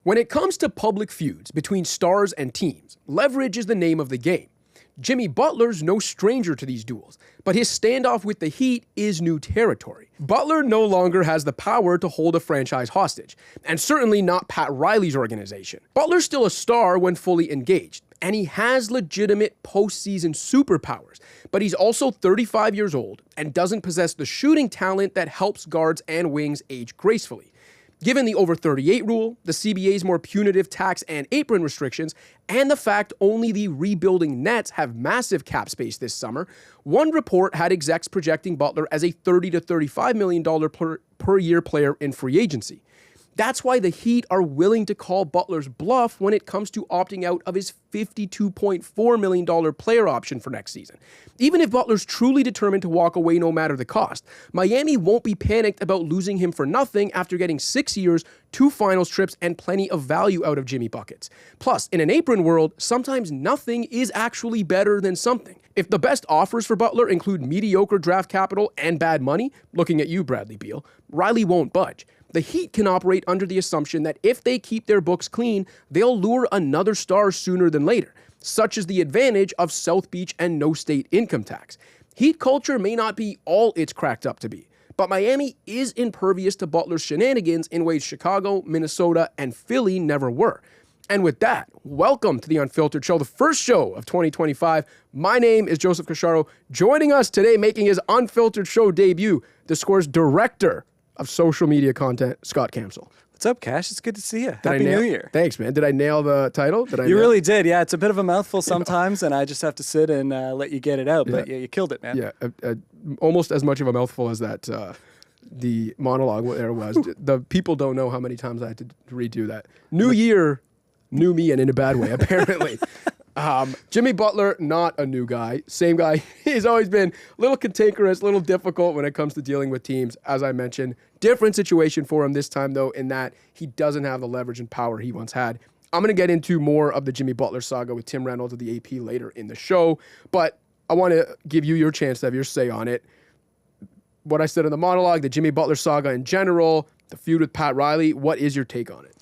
When it comes to public feuds between stars and teams, leverage is the name of the game. Jimmy Butler's no stranger to these duels, but his standoff with the Heat is new territory. Butler no longer has the power to hold a franchise hostage, and certainly not Pat Riley's organization. Butler's still a star when fully engaged, and he has legitimate postseason superpowers, but he's also 35 years old and doesn't possess the shooting talent that helps guards and wings age gracefully. Given the over 38 rule, the CBA's more punitive tax and apron restrictions, and the fact only the rebuilding Nets have massive cap space this summer, one report had execs projecting Butler as a $30 to $35 million per year player in free agency. That's why the Heat are willing to call Butler's bluff when it comes to opting out of his $52.4 million player option for next season. Even if Butler's truly determined to walk away no matter the cost, Miami won't be panicked about losing him for nothing after getting 6 years, 2 finals trips, and plenty of value out of Jimmy Buckets. Plus, in an apron world, sometimes nothing is actually better than something. If the best offers for Butler include mediocre draft capital and bad money, looking at you, Bradley Beal, Riley won't budge. The Heat can operate under the assumption that if they keep their books clean, they'll lure another star sooner than later. Such is the advantage of South Beach and no state income tax. Heat culture may not be all it's cracked up to be, but Miami is impervious to Butler's shenanigans in ways Chicago, Minnesota, and Philly never were. And with that, welcome to the Unfiltered Show, the first show of 2025. My name is Joseph Casciaro. Joining us today, making his Unfiltered Show debut, the Score's director of social media content, Scott Campsall. What's up, Cash? It's good to see you. Happy New Year. Thanks, man. Did I nail the title? You really did. Yeah, it's a bit of a mouthful sometimes, and I just have to sit and let you get it out. But yeah, you killed it, man. Yeah, almost as much of a mouthful as that the monologue there was. The people don't know how many times I had to redo that. New year, new me, and in a bad way, apparently. Jimmy Butler, not a new guy. Same guy. He's always been a little cantankerous, a little difficult when it comes to dealing with teams, as I mentioned. Different situation for him this time, though, in that he doesn't have the leverage and power he once had. I'm going to get into more of the Jimmy Butler saga with Tim Reynolds of the AP later in the show, but I want to give you your chance to have your say on it. What I said in the monologue, the Jimmy Butler saga in general, the feud with Pat Riley, what is your take on it?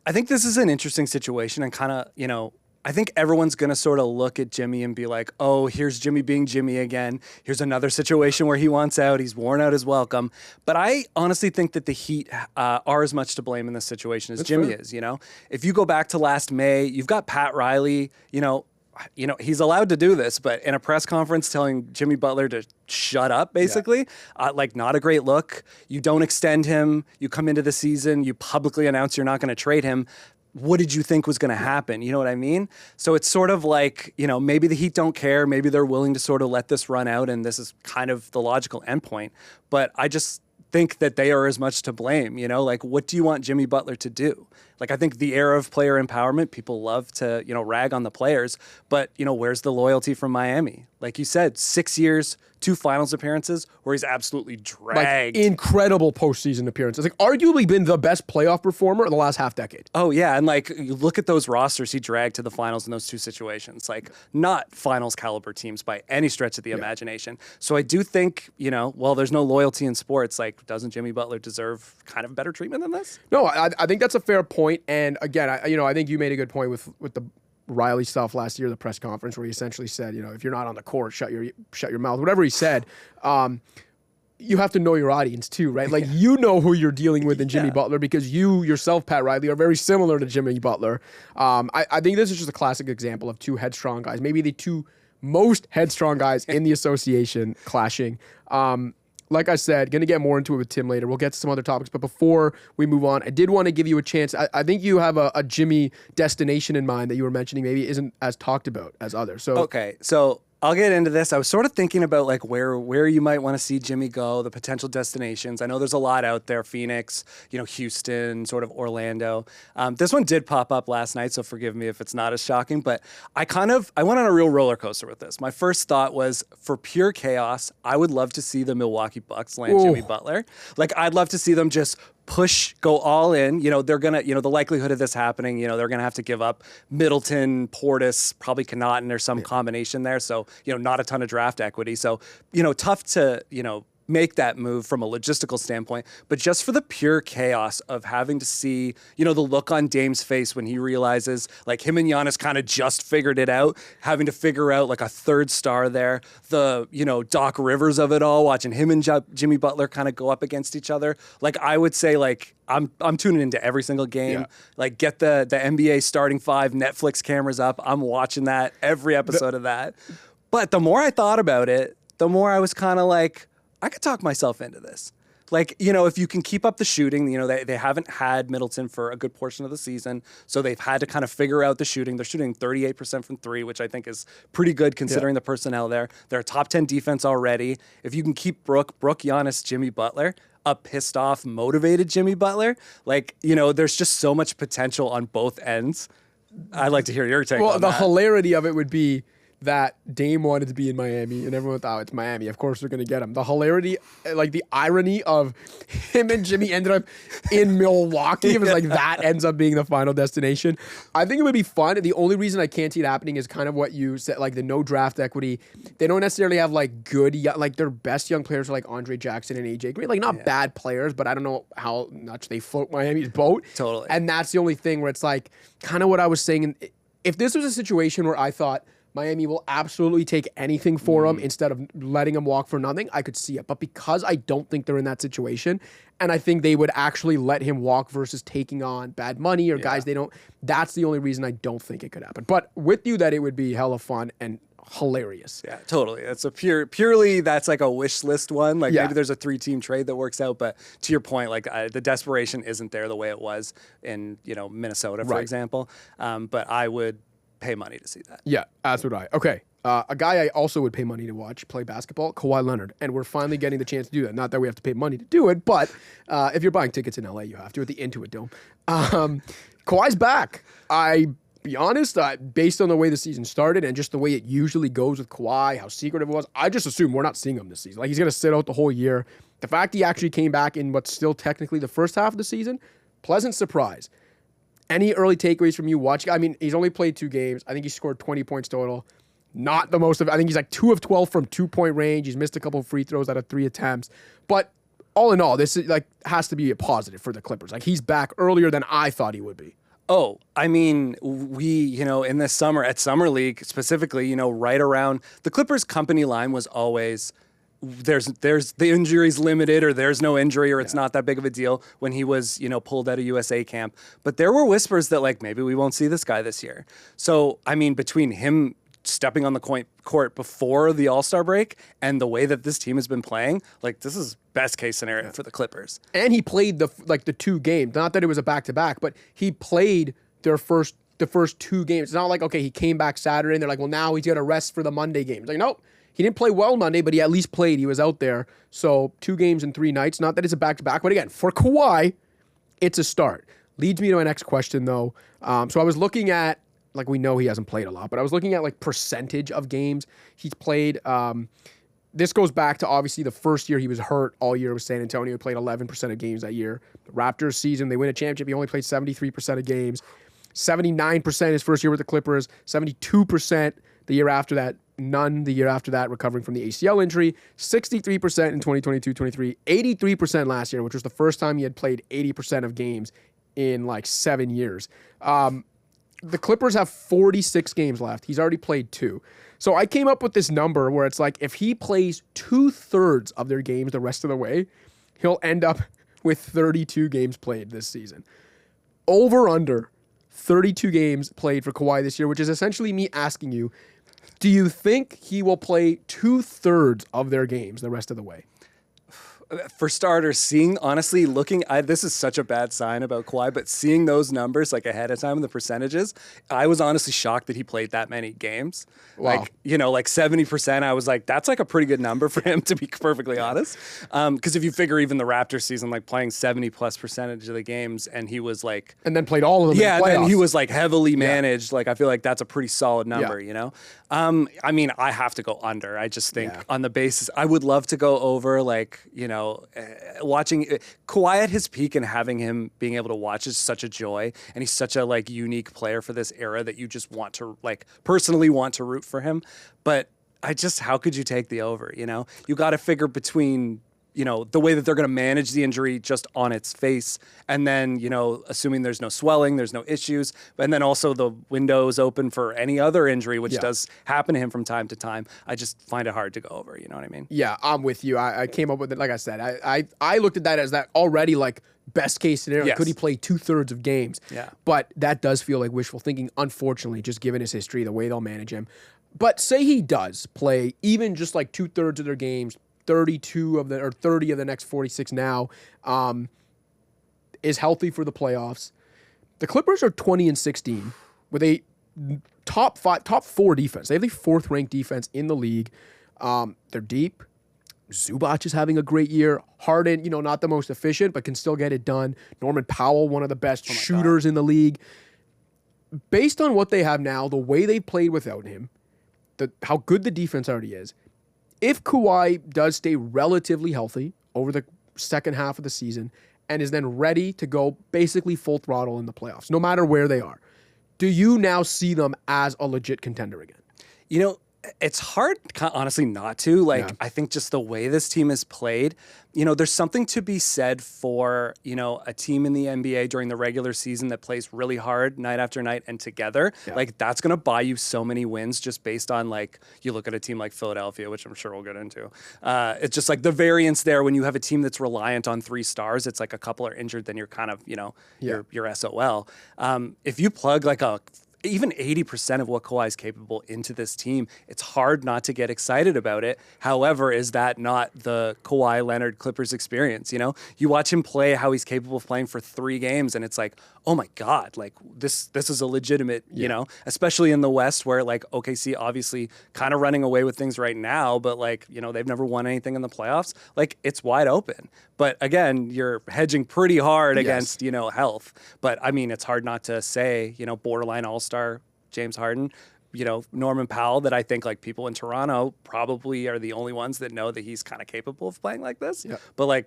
I think this is an interesting situation and kind of, I think everyone's going to sort of look at Jimmy and be like, oh, here's Jimmy being Jimmy again. Here's another situation where he wants out. He's worn out his welcome. But I honestly think that the Heat are as much to blame in this situation as That's Jimmy fair. is, If you go back to last May, you've got Pat Riley, he's allowed to do this, but in a press conference telling Jimmy Butler to shut up, basically, not a great look. You don't extend him. You come into the season. You publicly announce you're not going to trade him. What did you think was going to happen? You know what I mean? So it's sort of like, maybe the Heat don't care. Maybe they're willing to sort of let this run out, and this is kind of the logical endpoint. But I just think that they are as much to blame, what do you want Jimmy Butler to do? I think the era of player empowerment, people love to, rag on the players, but, where's the loyalty from Miami? Like you said, 6 years, 2 finals appearances where he's absolutely dragged. Incredible postseason appearances. Arguably been the best playoff performer in the last half decade. Oh, yeah. And you look at those rosters he dragged to the finals in those 2 situations. Not finals caliber teams by any stretch of the imagination. So I do think, there's no loyalty in sports. Doesn't Jimmy Butler deserve kind of better treatment than this? No, I think that's a fair point. And again, I think you made a good point with the Riley stuff last year, the press conference, where he essentially said, if you're not on the court, shut your mouth. Whatever he said, you have to know your audience too, right? You know who you're dealing with in Jimmy Butler because you yourself, Pat Riley, are very similar to Jimmy Butler. I think this is just a classic example of 2 headstrong guys, maybe the 2 most headstrong guys in the association clashing. Like I said, going to get more into it with Tim later. We'll get to some other topics. But before we move on, I did want to give you a chance. I think you have a Jimmy destination in mind that you were mentioning maybe isn't as talked about as others. Okay, so I'll get into this. I was sort of thinking about where you might want to see Jimmy go, the potential destinations. I know there's a lot out there, Phoenix, Houston, sort of Orlando. This one did pop up last night, so forgive me if it's not as shocking, but I went on a real roller coaster with this. My first thought was, for pure chaos, I would love to see the Milwaukee Bucks land Jimmy Butler. I'd love to see them just go all in. They're going to, the likelihood of this happening, they're going to have to give up Middleton, Portis, probably Connaughton or some combination there. So, not a ton of draft equity. So, tough to, make that move from a logistical standpoint, but just for the pure chaos of having to see, you know, the look on Dame's face when he realizes like him and Giannis kind of just figured it out, having to figure out like a third star there, the, you know, Doc Rivers of it all, watching him and Jimmy Butler kind of go up against each other. Like I would say like I'm tuning into every single game. Yeah. Like get the NBA starting five Netflix cameras up. I'm watching that every episode of that. But the more I thought about it, the more I was kind of like, I could talk myself into this. Like, you know, if you can keep up the shooting, you know, they haven't had Middleton for a good portion of the season, so they've had to kind of figure out the shooting. They're shooting 38% from three, which I think is pretty good considering the personnel there. They're a top 10 defense already. If you can keep Brooke, Giannis, Jimmy Butler, a pissed off, motivated Jimmy Butler, like, you know, there's just so much potential on both ends. I'd like to hear your take on that. Well, the hilarity of it would be that Dame wanted to be in Miami, and everyone thought, it's Miami. Of course they're going to get him. The hilarity, like the irony of him and Jimmy ended up in Milwaukee. It was like that ends up being the final destination. I think it would be fun. The only reason I can't see it happening is kind of what you said, like the no draft equity. They don't necessarily have like good, like their best young players are like Andre Jackson and AJ Green. Like not bad players, but I don't know how much they float Miami's boat. Totally. And that's the only thing where it's like kind of what I was saying. If this was a situation where I thought, Miami will absolutely take anything for him instead of letting him walk for nothing, I could see it. But because I don't think they're in that situation, and I think they would actually let him walk versus taking on bad money or guys they don't, that's the only reason I don't think it could happen. But with you that it would be hella fun and hilarious. Yeah, totally. It's a purely that's like a wish list one. Like maybe there's a 3-team trade that works out, but to your point, like the desperation isn't there the way it was in, you know, Minnesota, for example. But I would pay money to see that. Yeah, as would I. Okay. A guy I also would pay money to watch play basketball, Kawhi Leonard. And we're finally getting the chance to do that. Not that we have to pay money to do it, but if you're buying tickets in LA, you have to at the Intuit Dome. Kawhi's back. Be honest, based on the way the season started and just the way it usually goes with Kawhi, how secretive it was, I just assume we're not seeing him this season. Like he's going to sit out the whole year. The fact he actually came back in what's still technically the first half of the season, pleasant surprise. Any early takeaways from you watching? I mean, he's only played 2 games. I think he scored 20 points total. Not the most of I think he's like 2 of 12 from 2-point range. He's missed a couple of free throws out of 3 attempts. But all in all, this is like has to be a positive for the Clippers. Like he's back earlier than I thought he would be. Oh, I mean, we, you know, in this summer at Summer League specifically, you know, right around the Clippers company line was always there's the injury's limited or there's no injury or it's not that big of a deal when he was, you know, pulled out of USA camp. But there were whispers that like maybe we won't see this guy this year. So, I mean, between him stepping on the court before the All-Star break and the way that this team has been playing, like this is best case scenario for the Clippers. And he played the 2 games. Not that it was a back-to-back, but he played the first 2 games. It's not like, okay, he came back Saturday and they're like, well, now he's got to rest for the Monday game. It's like, nope. He didn't play well Monday, but he at least played. He was out there. So 2 games in 3 nights. Not that it's a back-to-back, but again, for Kawhi, it's a start. Leads me to my next question, though. So I was looking at, like we know he hasn't played a lot, but I was looking at like percentage of games he's played. This goes back to obviously the first year he was hurt all year with San Antonio. He played 11% of games that year. The Raptors season, they win a championship. He only played 73% of games. 79% his first year with the Clippers. 72% the year after that. None the year after that, recovering from the ACL injury. 63% in 2022-23. 83% last year, which was the first time he had played 80% of games in like 7 years. The Clippers have 46 games left. He's already played 2. So I came up with this number where it's like if he plays 2/3 of their games the rest of the way, he'll end up with 32 games played this season. Over under 32 games played for Kawhi this year, which is essentially me asking you, do you think he will play 2/3 of their games the rest of the way? For starters, this is such a bad sign about Kawhi, but seeing those numbers like ahead of time, the percentages, I was honestly shocked that he played that many games. Wow. Like, you know, like 70%, I was like, that's like a pretty good number for him, to be perfectly honest. Because if you figure even the Raptors season, like playing 70+% of the games, and he was like... And then played all of them in the playoffs. And he was like heavily managed. Like, I feel like that's a pretty solid number, you know? I mean, I have to go under. I just think on the basis, I would love to go over, like, you know, watching Kawhi at his peak and having him being able to watch is such a joy, and he's such a like unique player for this era that you just want to like personally want to root for him. But how could you take the over? You know, you got to figure between the way that they're going to manage the injury just on its face. And then, assuming there's no swelling, there's no issues, and then also the window's open for any other injury, which does happen to him from time to time. I just find it hard to go over. You know what I mean? Yeah, I'm with you. I came up with it. Like I said, I looked at that as that already like best case scenario. Yes. Could he play 2/3 of games? Yeah. But that does feel like wishful thinking, unfortunately, just given his history, the way they'll manage him. But say he does play even just like 2/3 of their games, 30 of the next 46 now, is healthy for the playoffs. The Clippers are 20-16 with a top 4 defense. They have the 4th ranked defense in the league. They're deep. Zubac is having a great year. Harden, not the most efficient, but can still get it done. Norman Powell, one of the best shooters in the league. Based on what they have now, the way they played without him, how good the defense already is, if Kawhi does stay relatively healthy over the second half of the season and is then ready to go basically full throttle in the playoffs, no matter where they are, do you now see them as a legit contender again? It's hard, honestly, not to. I think just the way this team is played, there's something to be said for, a team in the NBA during the regular season that plays really hard night after night and together. Yeah. That's going to buy you so many wins just based on, you look at a team like Philadelphia, which I'm sure we'll get into. It's just the variance there when you have a team that's reliant on 3 stars, it's a couple are injured, then you're kind of, you're SOL. If you plug even 80% of what Kawhi is capable into this team, it's hard not to get excited about it. However, is that not the Kawhi Leonard Clippers experience? You watch him play how he's capable of playing for 3 games, and it's oh my God, this is a legitimate, especially in the West where OKC obviously kind of running away with things right now, but they've never won anything in the playoffs. It's wide open. But again, you're hedging pretty hard against, health. But I mean, it's hard not to say, borderline all-star James Harden, Norman Powell, that I think people in Toronto probably are the only ones that know that he's kind of capable of playing like this. Yeah. But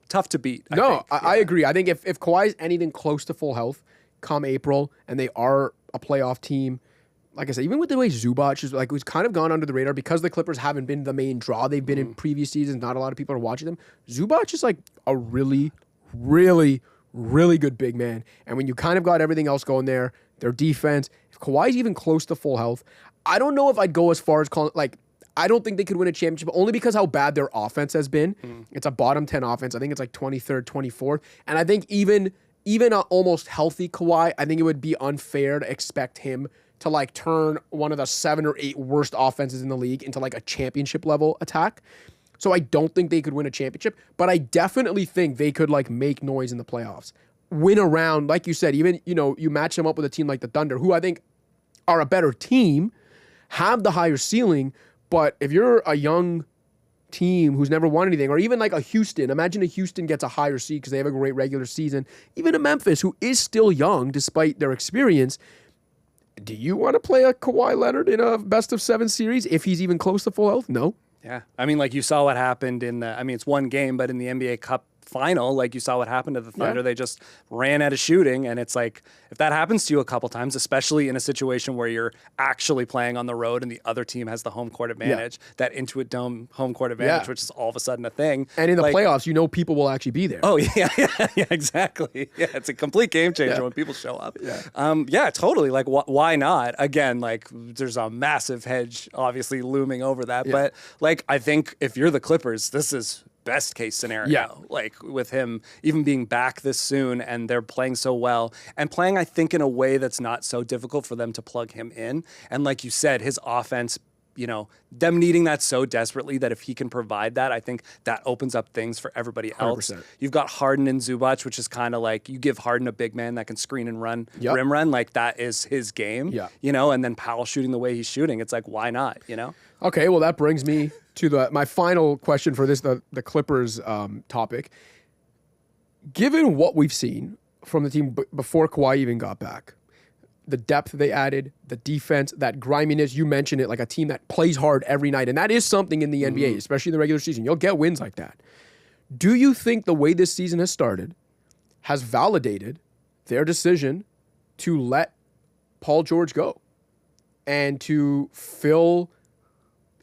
tough to beat. I agree. I think if Kawhi is anything close to full health come April and they are a playoff team, like I said, even with the way Zubac is who's kind of gone under the radar because the Clippers haven't been the main draw they've been in previous seasons. Not a lot of people are watching them. Zubac is a really, really, really good big man. And when you kind of got everything else going there, their defense, if Kawhi's even close to full health, I don't know if I'd go as far as calling I don't think they could win a championship only because how bad their offense has been. It's a bottom 10 offense. I think it's 23rd, 24th. And I think even a almost healthy Kawhi, I think it would be unfair to expect him to turn one of the 7 or 8 worst offenses in the league into a championship level attack. So I don't think they could win a championship, but I definitely think they could make noise in the playoffs. Win around, like you said, even, you match them up with a team like the Thunder, who I think are a better team, have the higher ceiling, but if you're a young team who's never won anything, or even a Houston, imagine a Houston gets a higher seed because they have a great regular season, even a Memphis, who is still young despite their experience. Do you want to play a Kawhi Leonard in a best-of-7 series if he's even close to full health? No. Yeah. I mean, you saw what happened it's one game, but in the NBA Cup final, you saw what happened to the Thunder. Yeah. They just ran out of shooting, and it's if that happens to you a couple times, especially in a situation where you're actually playing on the road and the other team has the home court advantage, that Intuit Dome home court advantage, which is all of a sudden a thing. And in the playoffs, people will actually be there. Oh, yeah, exactly. Yeah, it's a complete game changer when people show up. Yeah, totally. Why not? Again, there's a massive hedge obviously looming over that, but I think if you're the Clippers, this is best case scenario, with him even being back this soon and they're playing so well and playing, I think, in a way that's not so difficult for them to plug him in. And like you said, his offense, them needing that so desperately that if he can provide that, I think that opens up things for everybody else. 100%. You've got Harden and Zubac, which is kind of you give Harden a big man that can screen and run, rim run, that is his game, and then Powell shooting the way he's shooting. It's why not, Okay, well, that brings me to my final question for this, the Clippers topic. Given what we've seen from the team before Kawhi even got back, the depth they added, the defense, that griminess, you mentioned it, a team that plays hard every night, and that is something in the NBA, especially in the regular season. You'll get wins like that. Do you think the way this season has started has validated their decision to let Paul George go and to fill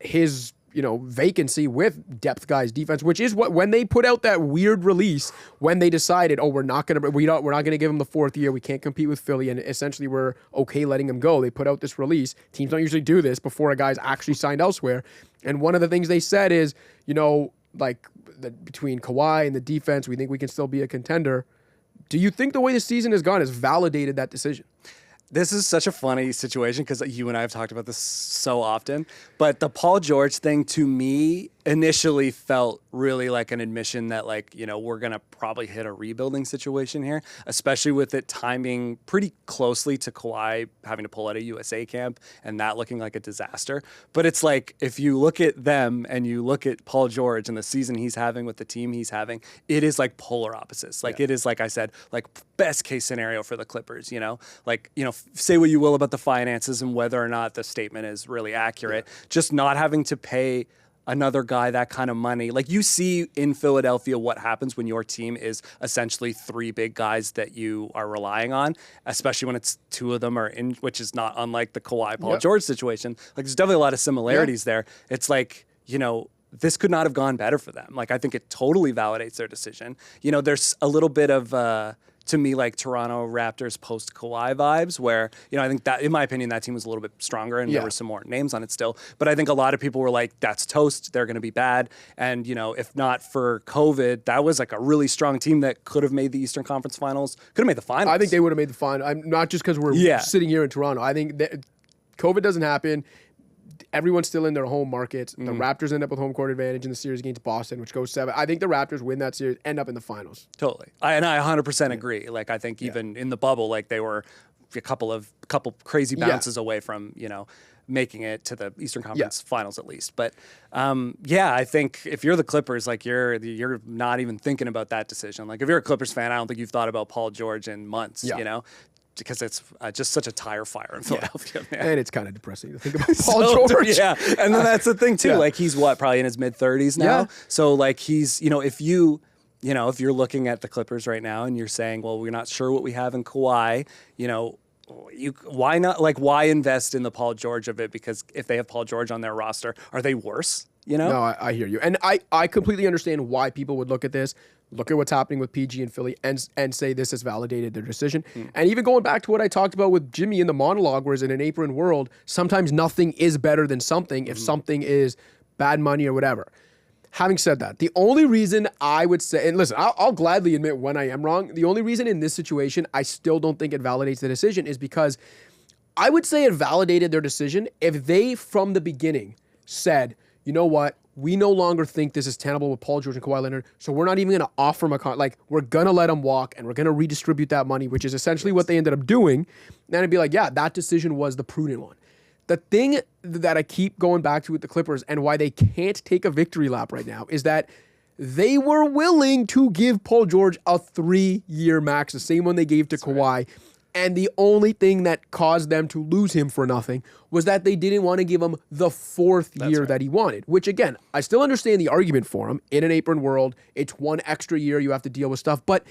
his vacancy with depth guys defense, which is when they put out that weird release when they decided, we're not going to give him the 4th year. We can't compete with Philly. And essentially we're okay letting him go. They put out this release. Teams don't usually do this before a guy's actually signed elsewhere. And one of the things they said is, between Kawhi and the defense, we think we can still be a contender. Do you think the way the season has gone has validated that decision? This is such a funny situation because you and I have talked about this so often. But the Paul George thing, to me, initially felt really like an admission that, we're going to probably hit a rebuilding situation here, especially with it timing pretty closely to Kawhi having to pull out a USA camp and that looking like a disaster. But it's like, if you look at them and you look at Paul George and the season he's having with the team he's having, it is like polar opposites. It is, like I said, like best case scenario for the Clippers, say what you will about the finances and whether or not the statement is really accurate. Yeah. Just not having to pay another guy that kind of money. Like, you see in Philadelphia what happens when your team is essentially 3 big guys that you are relying on, especially when it's 2 of them are in, which is not unlike the Kawhi Paul George situation. Like, there's definitely a lot of similarities there. It's like, this could not have gone better for them. Like, I think it totally validates their decision. There's a little bit of to me, like Toronto Raptors post Kawhi vibes, where, I think that, in my opinion, that team was a little bit stronger and there were some more names on it still. But I think a lot of people were like, that's toast. They're going to be bad. And, if not for COVID, that was like a really strong team that could have made the Eastern Conference Finals, could have made the finals. I think they would have made the final. Not just because we're sitting here in Toronto. I think that COVID doesn't happen. Everyone's still in their home markets. The Raptors end up with home court advantage in the series against Boston, which goes 7. I think the Raptors win that series, end up in the finals. Totally. I 100% agree. Like, I think even in the bubble, like, they were a couple crazy bounces away from, making it to the Eastern Conference Finals at least. But I think if you're the Clippers, like, you're not even thinking about that decision. Like, if you're a Clippers fan, I don't think you've thought about Paul George in months, because it's just such a tire fire in Philadelphia. Yeah. And it's kind of depressing to think about Paul George. Yeah, and then that's the thing too. Like, he's probably in his mid-30s now. Yeah. So, like, he's, if you're looking at the Clippers right now and you're saying, well, we're not sure what we have in Kawhi, why not? Like, why invest in the Paul George of it? Because if they have Paul George on their roster, are they worse? No, I hear you, and I completely understand why people would look at this. Look at what's happening with PG and Philly and say this has validated their decision. And even going back to what I talked about with Jimmy in the monologue, whereas in an apron world, sometimes nothing is better than something if something is bad money or whatever. Having said that, the only reason I would say, and listen, I'll gladly admit when I am wrong, the only reason in this situation I still don't think it validates the decision is because I would say it validated their decision if they, from the beginning, said, you know what, we no longer think this is tenable with Paul George and Kawhi Leonard, so we're not even going to offer him we're going to let him walk, and we're going to redistribute that money, which is essentially what they ended up doing. Then I'd be like, yeah, that decision was the prudent one. The thing that I keep going back to with the Clippers and why they can't take a victory lap right now is that they were willing to give Paul George a 3-year max, the same one they gave to Kawhi. Right. And the only thing that caused them to lose him for nothing was that they didn't want to give him the 4th year that he wanted, which, again, I still understand the argument for him. In an apron world, it's 1 extra year you have to deal with stuff. But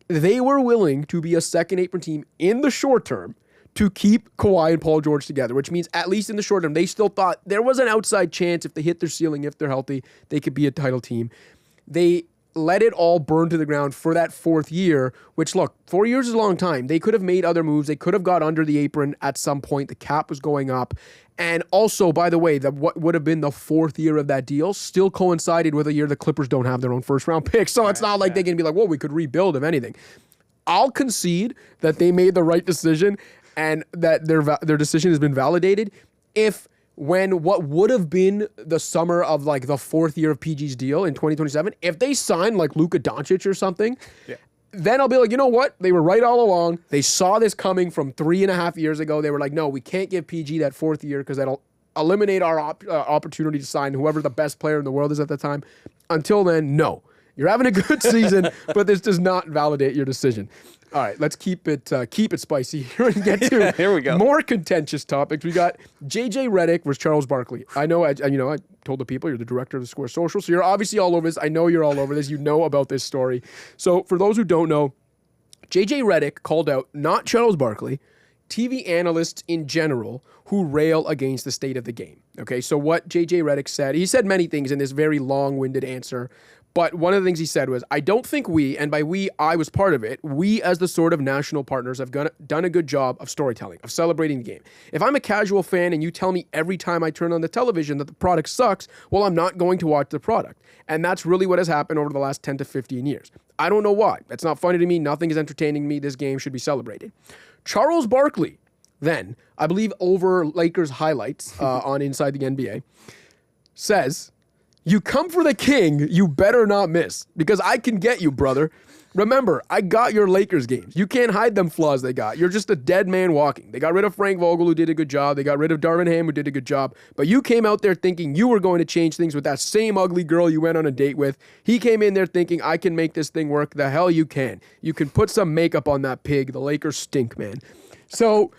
they were willing to be a second apron team in the short term to keep Kawhi and Paul George together, which means at least in the short term, they still thought there was an outside chance if they hit their ceiling, if they're healthy, they could be a title team. They let it all burn to the ground for that 4th year, which, look, 4 years is a long time. They could have made other moves. They could have got under the apron at some point. The cap was going up. And also, by the way, what would have been the 4th year of that deal still coincided with a year the Clippers don't have their own first-round pick. So it's not like they can be like, well, we could rebuild, if anything. I'll concede that they made the right decision and that their decision has been validated when what would have been the summer of like the 4th year of PG's deal in 2027, if they sign like Luka Doncic or something, then I'll be like, you know what? They were right all along. They saw this coming from 3.5 years ago. They were like, no, we can't give PG that 4th year because that'll eliminate our opportunity to sign whoever the best player in the world is at the time. Until then, no. You're having a good season, but this does not validate your decision. All right, let's keep it spicy here and get to here we go. More contentious topics. We got JJ Redick versus Charles Barkley. I know, I told the people you're the director of the Square Social, so you're obviously all over this. I know you're all over this. You know about this story. So for those who don't know, JJ Redick called out not Charles Barkley, TV analysts in general who rail against the state of the game. Okay, so what JJ Redick said, he said many things in this very long-winded answer, but one of the things he said was, I don't think we, and by we, I was part of it, we as the sort of national partners have done a good job of storytelling, of celebrating the game. If I'm a casual fan and you tell me every time I turn on the television that the product sucks, well, I'm not going to watch the product. And that's really what has happened over the last 10 to 15 years. I don't know why. That's not funny to me. Nothing is entertaining me. This game should be celebrated. Charles Barkley, then, I believe over Lakers highlights on Inside the NBA, says, you come for the king, you better not miss, because I can get you, brother. Remember, I got your Lakers games. You can't hide them flaws they got. You're just a dead man walking. They got rid of Frank Vogel, who did a good job. They got rid of Darvin Ham, who did a good job. But you came out there thinking you were going to change things with that same ugly girl you went on a date with. He came in there thinking, I can make this thing work. The hell you can. You can put some makeup on that pig. The Lakers stink, man. So,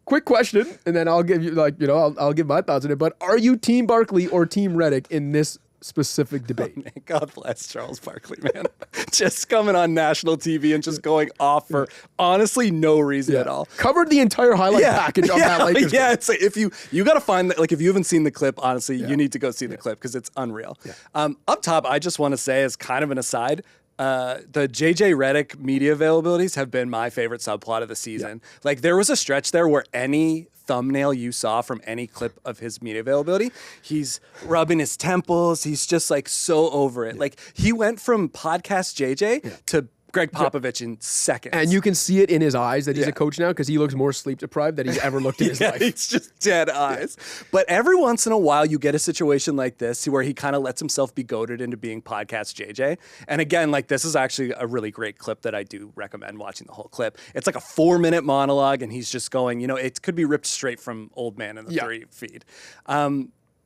quick question, and then I'll give you, I'll give my thoughts on it. But are you Team Barkley or Team Redick in this specific debate? Oh, man, God bless Charles Barkley, man. Just coming on national TV and just going off for honestly no reason at all. Covered the entire highlight package of that Lakers game. It's like if you got to find that, like if you haven't seen the clip, honestly, you need to go see the clip because it's unreal. Yeah. Up top, I just want to say as kind of an aside, the JJ Redick media availabilities have been my favorite subplot of the season. Yeah. Like there was a stretch there where any thumbnail you saw from any clip of his media availability, he's rubbing his temples. He's just like so over it. Yeah. Like he went from podcast JJ to Greg Popovich in seconds. And you can see it in his eyes that he's a coach now because he looks more sleep deprived than he's ever looked in his life. He's just dead eyes. But every once in a while, you get a situation like this where he kind of lets himself be goaded into being podcast JJ. And again, like this is actually a really great clip that I do recommend watching the whole clip. It's like a 4-minute monologue and he's just going, it could be ripped straight from Old Man in the 3 feed.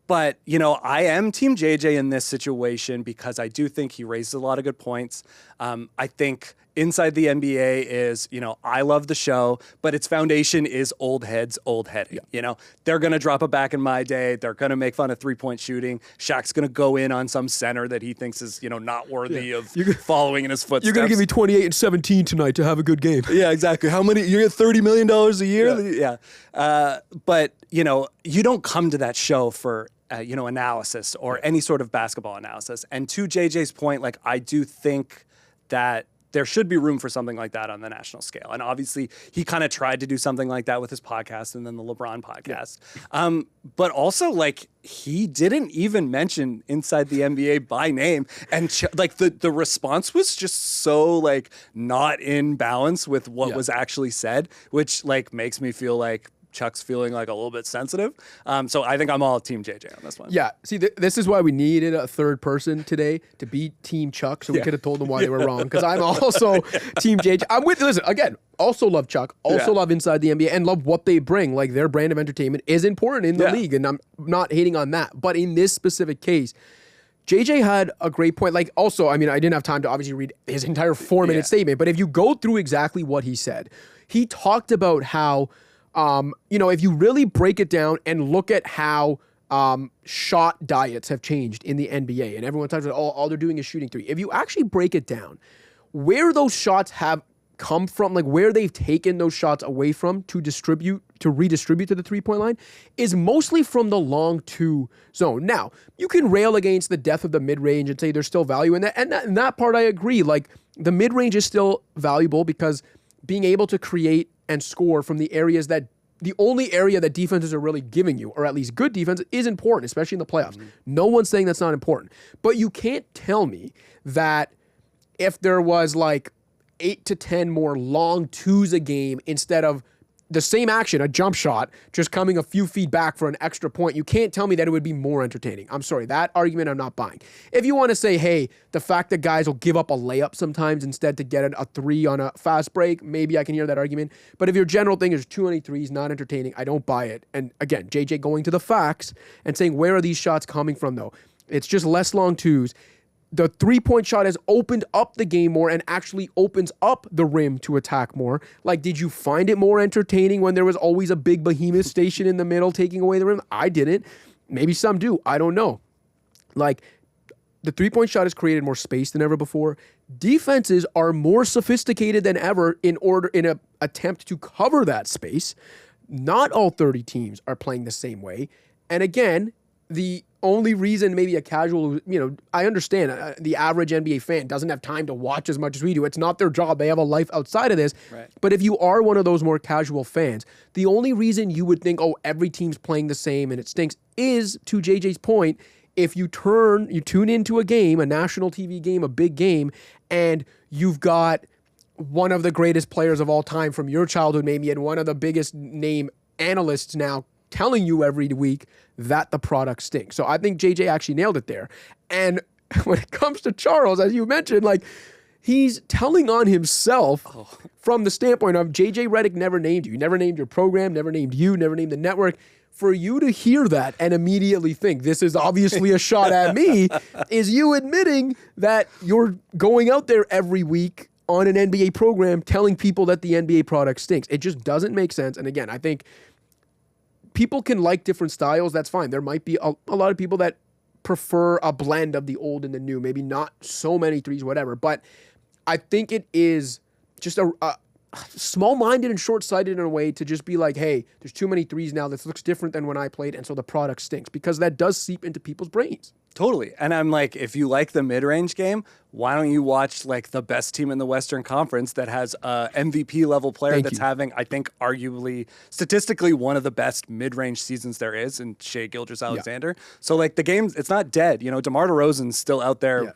But, I am Team JJ in this situation because I do think he raises a lot of good points. I think Inside the NBA is, I love the show, but its foundation is old heads, old heading. Yeah. They're going to drop a back in my day. They're going to make fun of 3-point shooting. Shaq's going to go in on some center that he thinks is, not worthy of following in his footsteps. You're going to give me 28 and 17 tonight to have a good game. Yeah, exactly. How many? You get $30 million a year? Yeah. But, you don't come to that show for analysis or any sort of basketball analysis. And to JJ's point, like I do think that there should be room for something like that on the national scale. And obviously he kind of tried to do something like that with his podcast and then the LeBron podcast. Yeah. But also like he didn't even mention Inside the NBA by name. And the response was just so like not in balance with what was actually said, which like makes me feel like Chuck's feeling like a little bit sensitive. So I think I'm all Team JJ on this one. Yeah. See, this is why we needed a third person today to be Team Chuck. So we could have told them why they were wrong. Because I'm also Team JJ. Listen, again, also love Chuck, also love Inside the NBA, and love what they bring. Like their brand of entertainment is important in the league. And I'm not hating on that. But in this specific case, JJ had a great point. Like also, I didn't have time to obviously read his entire 4-minute statement. But if you go through exactly what he said, he talked about how if you really break it down and look at how shot diets have changed in the NBA, and everyone talks about all they're doing is shooting 3. If you actually break it down, where those shots have come from, like where they've taken those shots away from to redistribute to the 3-point line, is mostly from the long 2 zone. Now, you can rail against the death of the mid-range and say there's still value in that, and that part I agree. Like the mid-range is still valuable because being able to create and score from the only area that defenses are really giving you, or at least good defense, is important, especially in the playoffs. Mm-hmm. No one's saying that's not important. But you can't tell me that if there was like 8 to 10 more long 2s a game instead of the same action, a jump shot, just coming a few feet back for an extra point, you can't tell me that it would be more entertaining. I'm sorry, that argument I'm not buying. If you want to say, hey, the fact that guys will give up a layup sometimes instead to get a 3 on a fast break, maybe I can hear that argument. But if your general thing is too many 3s, not entertaining, I don't buy it. And again, JJ going to the facts and saying, where are these shots coming from though? It's just less long 2s. The 3-point shot has opened up the game more and actually opens up the rim to attack more. Like, did you find it more entertaining when there was always a big behemoth station in the middle taking away the rim? I didn't. Maybe some do. I don't know. Like, the 3-point shot has created more space than ever before. Defenses are more sophisticated than ever in an attempt to cover that space. Not all 30 teams are playing the same way. And again, the only reason maybe a casual, I understand the average NBA fan doesn't have time to watch as much as we do. It's not their job. They have a life outside of this. Right. But if you are one of those more casual fans, the only reason you would think, oh, every team's playing the same and it stinks is, to JJ's point, if you tune into a game, a national TV game, a big game, and you've got one of the greatest players of all time from your childhood maybe, and one of the biggest name analysts now telling you every week that the product stinks. So I think JJ actually nailed it there. And when it comes to Charles, as you mentioned, like, he's telling on himself from the standpoint of JJ Redick never named you. He never named your program, never named you, never named the network. For you to hear that and immediately think this is obviously a shot at me is you admitting that you're going out there every week on an NBA program telling people that the NBA product stinks. It just doesn't make sense. And again, I think people can like different styles. That's fine. There might be a lot of people that prefer a blend of the old and the new, maybe not so many threes, whatever. But I think it is just a small-minded and short-sighted in a way to just be like, hey, there's too many threes now. This looks different than when I played, and so the product stinks, because that does seep into people's brains. Totally. And I'm like, if you like the mid-range game, why don't you watch like the best team in the Western Conference that has a MVP level player that's having, I think, arguably, statistically, one of the best mid-range seasons there is in Shai Gilgeous-Alexander. Yeah. So like the game, it's not dead. DeMar DeRozan's still out there,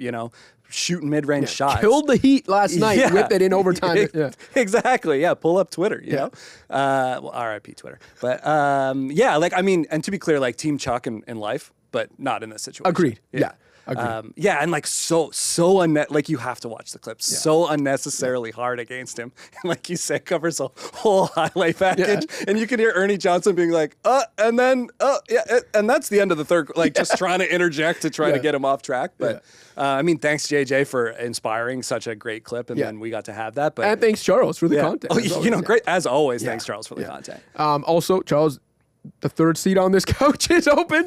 shooting mid-range shots. Killed the Heat last night with it in overtime. Exactly. Yeah. Pull up Twitter, you know? Well, RIP Twitter. But and to be clear, like Team Chuck in life, but not in this situation. Agreed. Yeah. Agreed. And like like you have to watch the clips. Yeah. So unnecessarily hard against him. And like you said, covers a whole highlight package. Yeah. And you can hear Ernie Johnson being like, and that's the end of the third, like just trying to interject to try to get him off track. But thanks JJ for inspiring such a great clip, and then we got to have that. But and thanks Charles for the content. Great as always. Thanks Charles for the content. Also, Charles, the third seat on this couch is open.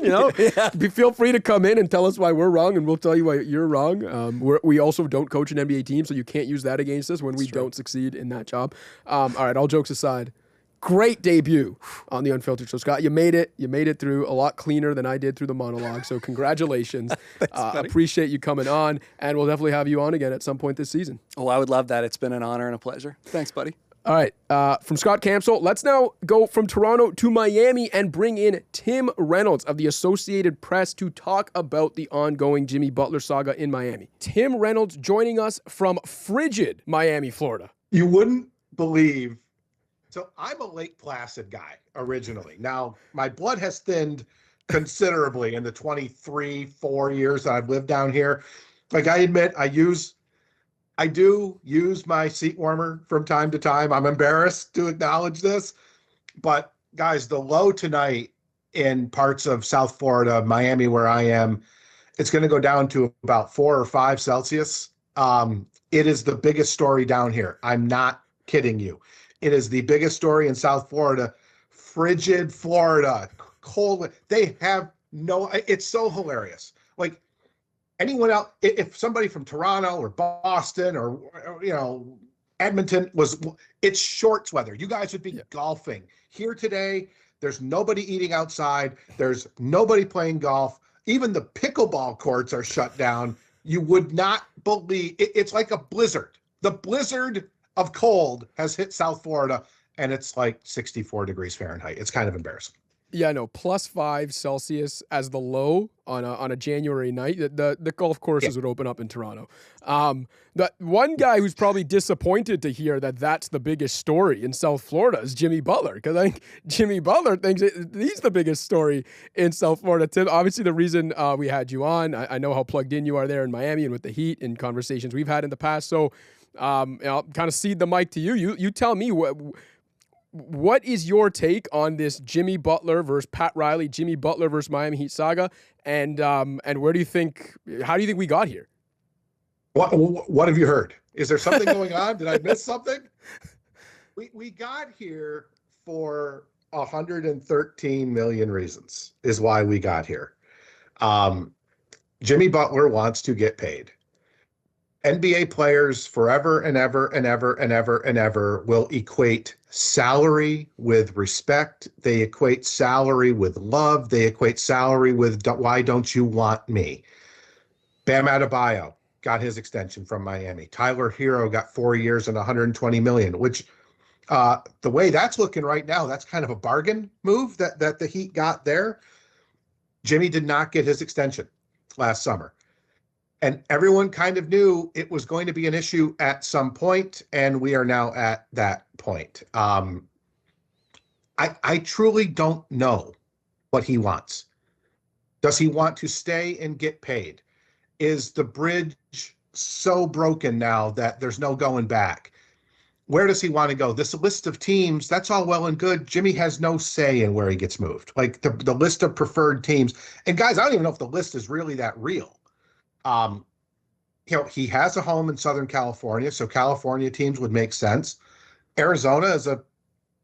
Feel free to come in and tell us why we're wrong, and we'll tell you why you're wrong. We also don't coach an NBA team, so you can't use that against us when we don't succeed in that job. All right, all jokes aside, great debut on the Unfiltered. So Scott, you made it through a lot cleaner than I did through the monologue. So congratulations. Appreciate you coming on, and we'll definitely have you on again at some point this season. Oh, I would love that. It's been an honor and a pleasure. Thanks, buddy. All right, from Scott Campsall, let's now go from Toronto to Miami and bring in Tim Reynolds of the Associated Press to talk about the ongoing Jimmy Butler saga in Miami. Tim Reynolds joining us from frigid Miami, Florida. You wouldn't believe. So I'm a Lake Placid guy originally. Now, my blood has thinned considerably in the 4 years that I've lived down here. Like, I admit, I do use my seat warmer from time to time. I'm embarrassed to acknowledge this, but guys, the low tonight in parts of South Florida, Miami, where I am, it's going to go down to about 4 or 5 Celsius. It is the biggest story down here. I'm not kidding you. It is the biggest story in South Florida. Frigid Florida, cold. They have it's so hilarious. Like, anyone else, if somebody from Toronto or Boston or Edmonton it's shorts weather. You guys would be golfing. Here today, there's nobody eating outside. There's nobody playing golf. Even the pickleball courts are shut down. You would not believe it's like a blizzard. The blizzard of cold has hit South Florida, and it's like 64 degrees Fahrenheit. It's kind of embarrassing. Yeah, no, +5 Celsius as the low on a January night. The golf courses would open up in Toronto. The one guy who's probably disappointed to hear that that's the biggest story in South Florida is Jimmy Butler, because I think Jimmy Butler thinks he's the biggest story in South Florida. Tim, obviously the reason we had you on, I know how plugged in you are there in Miami and with the Heat and conversations we've had in the past. So I'll kind of cede the mic to you. You tell me what is your take on this Jimmy Butler versus Pat Riley, Jimmy Butler versus Miami Heat saga, and how do you think we got here? What have you heard? Is there something going on? Did I miss something? We got here for 113 million reasons is why we got here. Jimmy Butler wants to get paid. NBA players forever and ever and ever and ever and ever will equate salary with respect. They equate salary with love. They equate salary with why don't you want me? Bam Adebayo got his extension from Miami. Tyler Hero got 4 years and 120 million, which the way that's looking right now, that's kind of a bargain move that the Heat got there. Jimmy did not get his extension last summer. And everyone kind of knew it was going to be an issue at some point, and we are now at that point. I truly don't know what he wants. Does he want to stay and get paid? Is the bridge so broken now that there's no going back? Where does he want to go? This list of teams, that's all well and good. Jimmy has no say in where he gets moved. Like the list of preferred teams. And guys, I don't even know if the list is really that real. He has a home in Southern California, so California teams would make sense. Arizona is a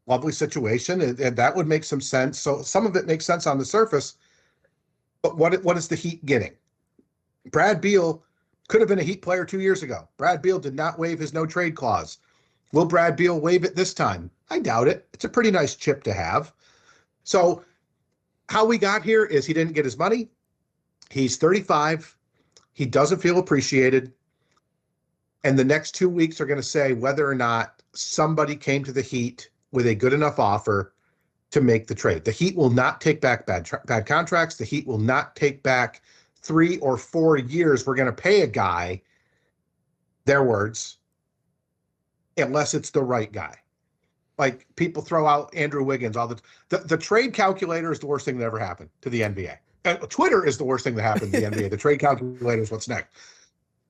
lovely situation, and that would make some sense. So some of it makes sense on the surface. But what is the Heat getting? Brad Beal could have been a Heat player 2 years ago. Brad Beal did not waive his no-trade clause. Will Brad Beal waive it this time? I doubt it. It's a pretty nice chip to have. So how we got here is he didn't get his money. He's 35. He doesn't feel appreciated. And the next 2 weeks are going to say whether or not somebody came to the Heat with a good enough offer to make the trade. The Heat will not take back bad contracts. The Heat will not take back 3 or 4 years. We're going to pay a guy, their words, unless it's the right guy. Like people throw out Andrew Wiggins. The trade calculator is the worst thing that ever happened to the NBA. Twitter is the worst thing that happened to the NBA. The trade calculator is what's next.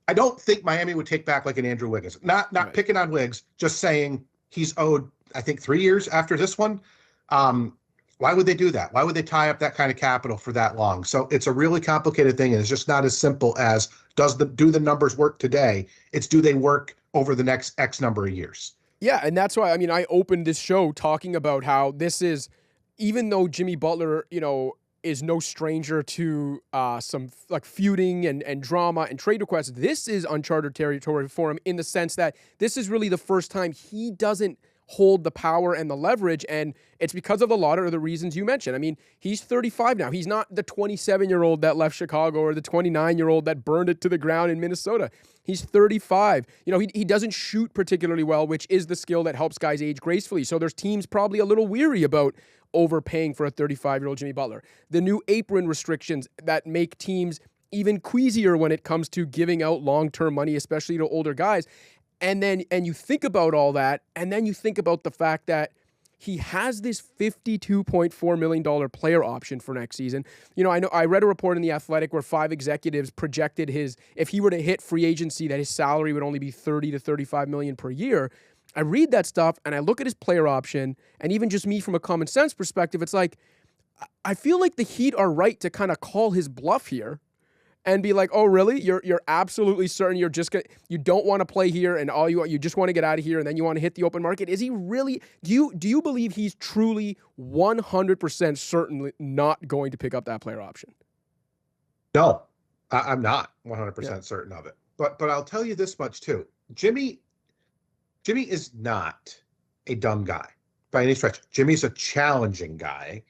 I don't think Miami would take back like an Andrew Wiggins. Not right. Picking on Wiggs, just saying he's owed, I think, 3 years after this one. Why would they do that? Why would they tie up that kind of capital for that long? So it's a really complicated thing, and it's just not as simple as do the numbers work today? It's do they work over the next X number of years? Yeah, and that's why, I opened this show talking about how this is, even though Jimmy Butler, is no stranger to some like feuding and drama and trade requests, this is uncharted territory for him in the sense that this is really the first time he doesn't hold the power and the leverage, and it's because of a lot of the reasons you mentioned. He's 35 now. He's not the 27-year-old that left Chicago or the 29-year-old that burned it to the ground in Minnesota. He's 35. He doesn't shoot particularly well, which is the skill that helps guys age gracefully. So there's teams probably a little weary about overpaying for a 35-year-old Jimmy Butler. The new apron restrictions that make teams even queasier when it comes to giving out long-term money, especially to older guys. And you think about all that, and then you think about the fact that he has this $52.4 million player option for next season. I read a report in The Athletic where 5 executives projected if he were to hit free agency, that his salary would only be $30 to $35 million per year. I read that stuff and I look at his player option, and even just me from a common sense perspective, it's like, I feel like the Heat are right to kind of call his bluff here and be like, oh, really? You're absolutely certain you don't want to play here, and you just want to get out of here, and then you want to hit the open market? Is he really, do you believe he's truly 100% certainly not going to pick up that player option? No, I'm not 100% certain of it. But I'll tell you this much too. Jimmy is not a dumb guy by any stretch. Jimmy's a challenging guy.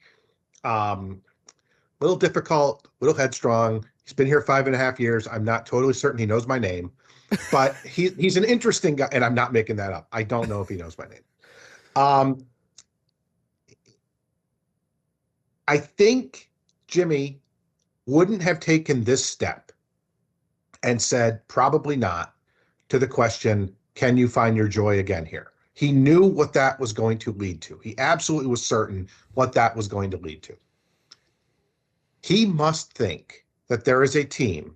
Little difficult, little headstrong. He's been here 5.5 years. I'm not totally certain he knows my name, but he's an interesting guy, and I'm not making that up. I don't know if he knows my name. I think Jimmy wouldn't have taken this step and said probably not to the question, can you find your joy again here? He knew what that was going to lead to. He absolutely was certain what that was going to lead to. He must think that there is a team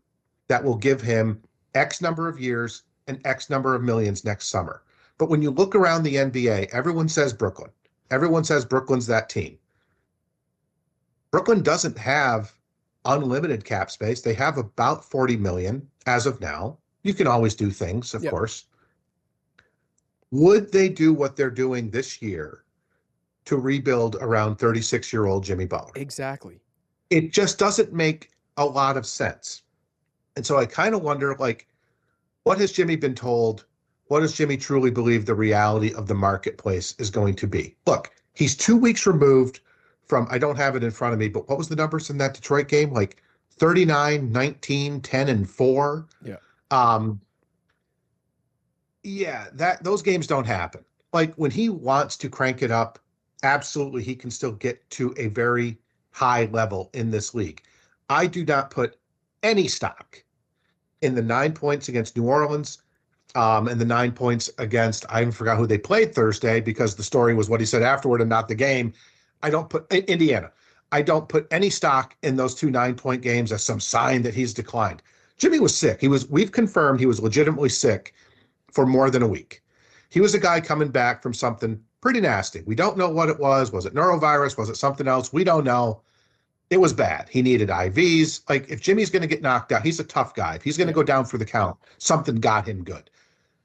that will give him X number of years and X number of millions next summer. But when you look around the NBA, everyone says Brooklyn. Everyone says Brooklyn's that team. Brooklyn doesn't have unlimited cap space. They have about 40 million as of now. You can always do things, of course. Would they do what they're doing this year to rebuild around 36-year-old Jimmy Butler? Exactly. It just doesn't make a lot of sense. And so I kind of wonder, like, What has Jimmy been told? What does Jimmy truly believe the reality of the marketplace is going to be? Look, he's 2 weeks removed from, I don't have it in front of me, but what was the numbers in that Detroit game? Like 39, 19, 10, and 4. Yeah. Yeah, those games don't happen. Like when he wants to crank it up, absolutely he can still get to a very high level in this league. I do not put any stock in the 9 points against New Orleans, and the 9 points against, I even forgot who they played Thursday because the story was what he said afterward and not the game. I don't put Indiana. I don't put any stock in those 2 9-point games as some sign that he's declined. Jimmy was sick. We've confirmed he was legitimately sick for more than a week. He was a guy coming back from something pretty nasty. We don't know what it was. Was it norovirus? Was it something else? We don't know. It was bad. He needed IVs. Like if Jimmy's going to get knocked out, he's a tough guy. If he's going to go down for the count, something got him good.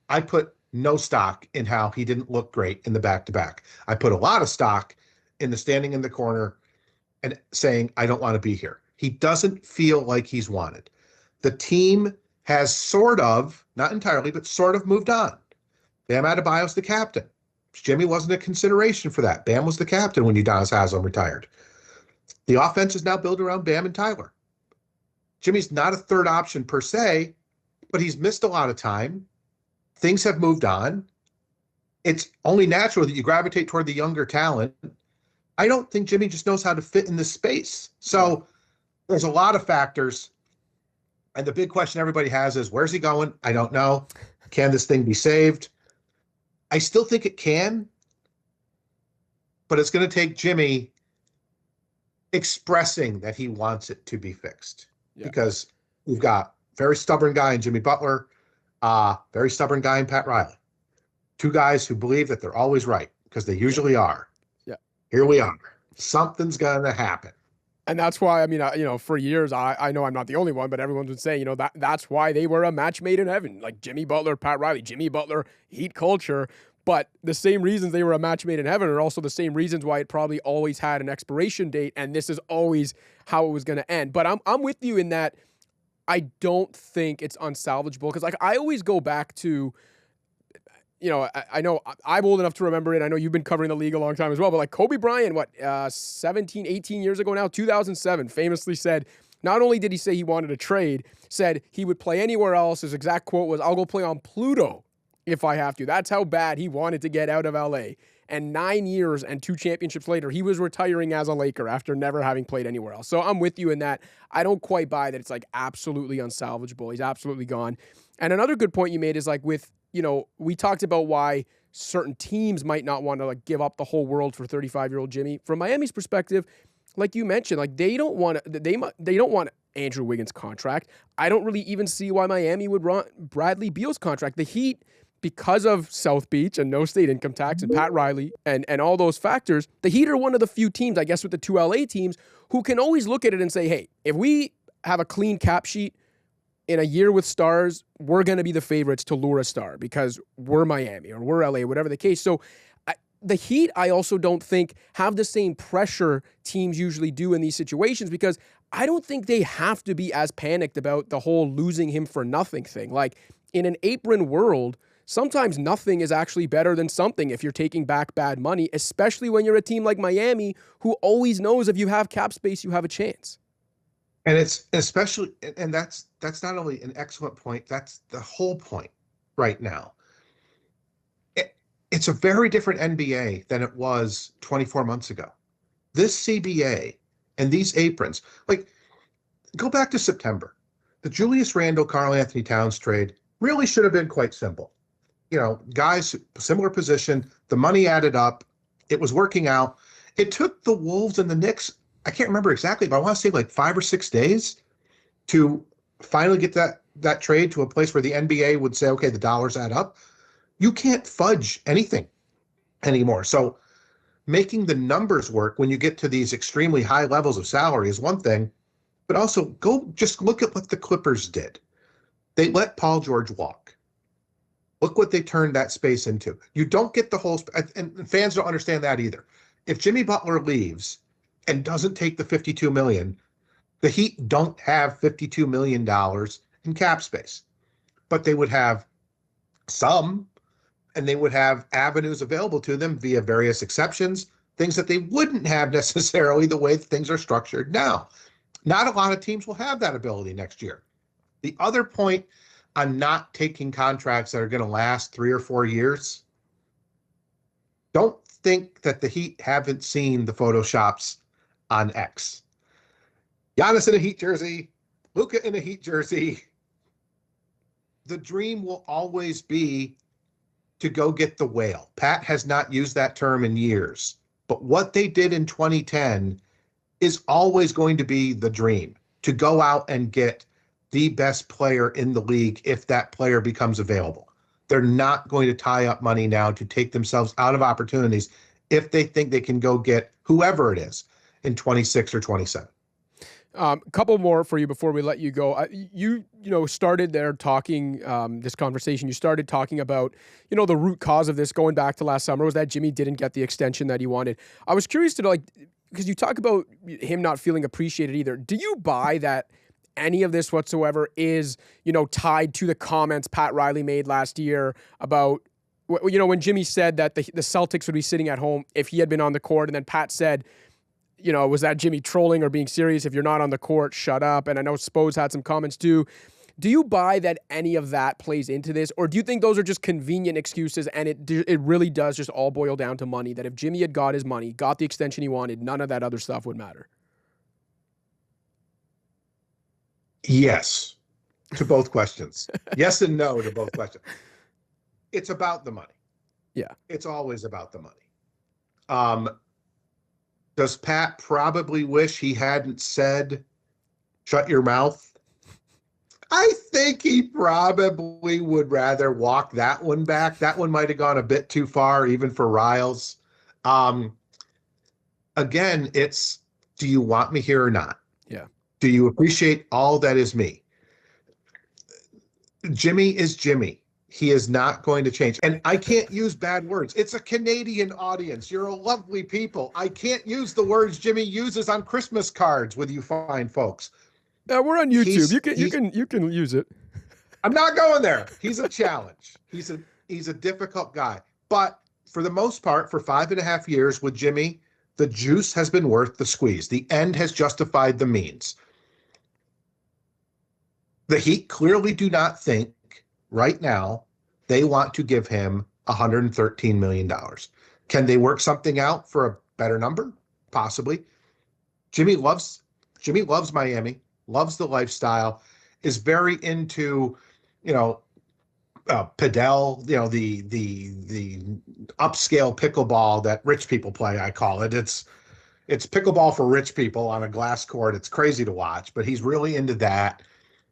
I put no stock in how he didn't look great in the back-to-back. I put a lot of stock in the standing in the corner and saying, I don't want to be here. He doesn't feel like he's wanted. The team has sort of, not entirely, but sort of moved on. Bam Adebayo's the captain. Jimmy wasn't a consideration for that. Bam was the captain when Udonis Haslem retired. The offense is now built around Bam and Tyler. Jimmy's not a third option per se, but he's missed a lot of time. Things have moved on. It's only natural that you gravitate toward the younger talent. I don't think Jimmy just knows how to fit in this space. So there's a lot of factors. And the big question everybody has is, where's he going? I don't know. Can this thing be saved? I still think it can, but it's going to take Jimmy expressing that he wants it to be fixed. Because we've got very stubborn guy in Jimmy Butler, very stubborn guy in Pat Riley. 2 guys who believe that they're always right, because they usually are. Yeah. Here we are. Something's going to happen. And that's why, I mean, for years, I know I'm not the only one, but everyone's been saying, that's why they were a match made in heaven. Like Jimmy Butler, Pat Riley, Jimmy Butler, Heat culture. But the same reasons they were a match made in heaven are also the same reasons why it probably always had an expiration date, and this is always how it was going to end. But I'm with you in that I don't think it's unsalvageable, because like I always go back to, I know I'm old enough to remember it. I know you've been covering the league a long time as well, but like Kobe Bryant, 17, 18 years ago now, 2007, famously said, not only did he say he wanted a trade, said he would play anywhere else. His exact quote was, I'll go play on Pluto if I have to. That's how bad he wanted to get out of LA. And 9 years and 2 championships later, he was retiring as a Laker after never having played anywhere else. So I'm with you in that. I don't quite buy that it's like absolutely unsalvageable. He's absolutely gone. And another good point you made is like with, we talked about why certain teams might not want to like give up the whole world for 35-year-old Jimmy. From Miami's perspective, like you mentioned, like they don't want Andrew Wiggins' contract. I don't really even see why Miami would want Bradley Beal's contract. The Heat, because of South Beach and no state income tax and Pat Riley and all those factors, the Heat are one of the few teams, I guess with the 2 LA teams, who can always look at it and say, hey, if we have a clean cap sheet in a year with stars, we're going to be the favorites to lure a star because we're Miami or we're LA, whatever the case. So the Heat, I also don't think, have the same pressure teams usually do in these situations, because I don't think they have to be as panicked about the whole losing him for nothing thing. Like in an apron world, sometimes nothing is actually better than something if you're taking back bad money, especially when you're a team like Miami who always knows if you have cap space, you have a chance. And it's especially, and that's not only an excellent point, that's the whole point right now. It's a very different NBA than it was 24 months ago. This CBA and these aprons, like go back to September. The Julius Randle, Karl Anthony Towns trade really should have been quite simple. Guys, similar position, the money added up, it was working out. It took the Wolves and the Knicks, I can't remember exactly, but I want to say like 5 or 6 days to finally get that trade to a place where the NBA would say, okay, the dollars add up. You can't fudge anything anymore. So making the numbers work when you get to these extremely high levels of salary is one thing, but also go just look at what the Clippers did. They let Paul George walk. Look what they turned that space into. You don't get the whole, and fans don't understand that either. If Jimmy Butler leaves and doesn't take the $52 million, the Heat don't have $52 million in cap space. but they would have some, and they would have avenues available to them via various exceptions, things that they wouldn't have necessarily the way things are structured now. Not a lot of teams will have that ability next year. The other point on not taking contracts that are going to last 3 or 4 years, don't think that the Heat haven't seen the Photoshops on X. Giannis in a Heat jersey, Luka in a Heat jersey. The dream will always be to go get the whale. Pat has not used that term in years, but what they did in 2010 is always going to be the dream, to go out and get the best player in the league if that player becomes available. They're not going to tie up money now to take themselves out of opportunities if they think they can go get whoever it is in 26 or 27. A couple more for you before we let you go. You started there talking this conversation. You started talking about, the root cause of this going back to last summer was that Jimmy didn't get the extension that he wanted. I was curious to know, because you talk about him not feeling appreciated either. Do you buy that any of this whatsoever is, tied to the comments Pat Riley made last year about, when Jimmy said that the Celtics would be sitting at home if he had been on the court, and then Pat said, was that Jimmy trolling or being serious? If you're not on the court, shut up. And I know Spose had some comments too. Do you buy that any of that plays into this? Or do you think those are just convenient excuses and it really does just all boil down to money? That if Jimmy had got his money, got the extension he wanted, none of that other stuff would matter? Yes, to both questions. Yes and no to both questions. It's about the money. Yeah. It's always about the money. Does Pat probably wish he hadn't said, shut your mouth? I think he probably would rather walk that one back. That one might have gone a bit too far, even for Riles. Again, it's, do you want me here or not? Yeah. Do you appreciate all that is me? Jimmy is Jimmy. He is not going to change. And I can't use bad words. It's a Canadian audience. You're a lovely people. I can't use the words Jimmy uses on Christmas cards with you fine folks. We're on YouTube. You can use it. I'm not going there. He's a challenge. He's a difficult guy. But for the most part, for 5.5 years with Jimmy, the juice has been worth the squeeze. The end has justified the means. The Heat clearly do not think right now they want to give him $113 million. Can they work something out for a better number? Possibly. Jimmy loves Miami, loves the lifestyle, is very into, padel, the upscale pickleball that rich people play, I call it. It's pickleball for rich people on a glass court. It's crazy to watch, but he's really into that.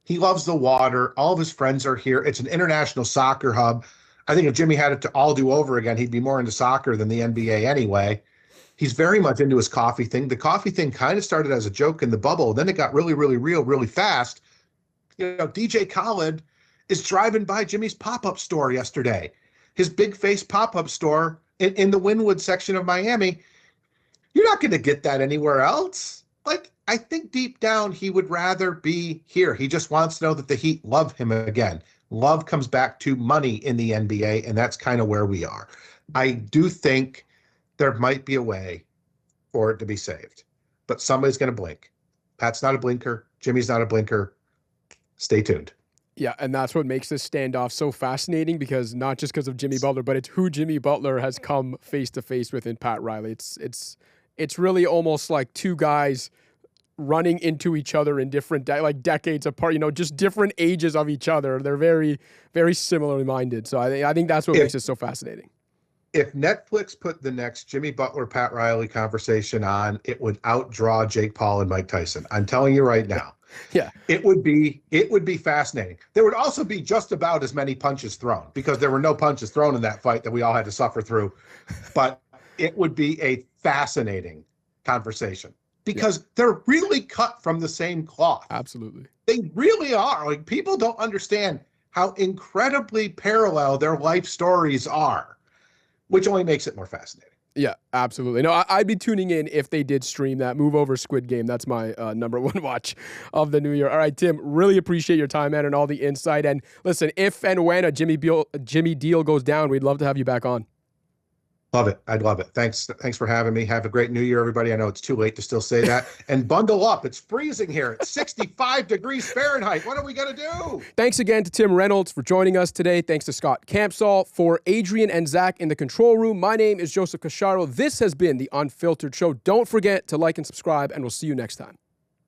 He loves the water. All of his friends are here. It's an international soccer hub. I think if Jimmy had it to all do over again, he'd be more into soccer than the NBA anyway. He's very much into his coffee thing. The coffee thing kind of started as a joke in the bubble. Then it got really, really real, really fast. DJ Khaled is driving by Jimmy's pop-up store yesterday. His big face pop-up store in the Wynwood section of Miami. You're not going to get that anywhere else. I think deep down he would rather be here. He just wants to know that the Heat love him again. Love comes back to money in the NBA, and that's kind of where we are. I do think there might be a way for it to be saved, but somebody's going to blink. Pat's not a blinker. Jimmy's not a blinker. Stay tuned. Yeah, and that's what makes this standoff so fascinating, because not just because of Jimmy Butler, but it's who Jimmy Butler has come face to face with in Pat Riley. It's really almost like two guys running into each other in different decades apart, just different ages of each other. They're very, very similarly minded. So I think that's what makes it so fascinating. If Netflix put the next Jimmy Butler, Pat Riley conversation on, it would outdraw Jake Paul and Mike Tyson. I'm telling you right now. Yeah. It would be fascinating. There would also be just about as many punches thrown, because there were no punches thrown in that fight that we all had to suffer through. But it would be a fascinating conversation. Because they're really cut from the same cloth. Absolutely. They really are. People don't understand how incredibly parallel their life stories are, which only makes it more fascinating. Yeah, absolutely. No, I'd be tuning in if they did stream that. Move over Squid Game. That's my number one watch of the new year. All right, Tim, really appreciate your time, man, and all the insight. And listen, if and when a Jimmy deal goes down, we'd love to have you back on. Love it. I'd love it. Thanks for having me. Have a great new year, everybody. I know it's too late to still say that. And bundle up. It's freezing here. It's 65 degrees Fahrenheit. What are we going to do? Thanks again to Tim Reynolds for joining us today. Thanks to Scott Campsall. For Adrian and Zach in the control room, my name is Joseph Casciaro. This has been The Unfiltered Show. Don't forget to like and subscribe, and we'll see you next time.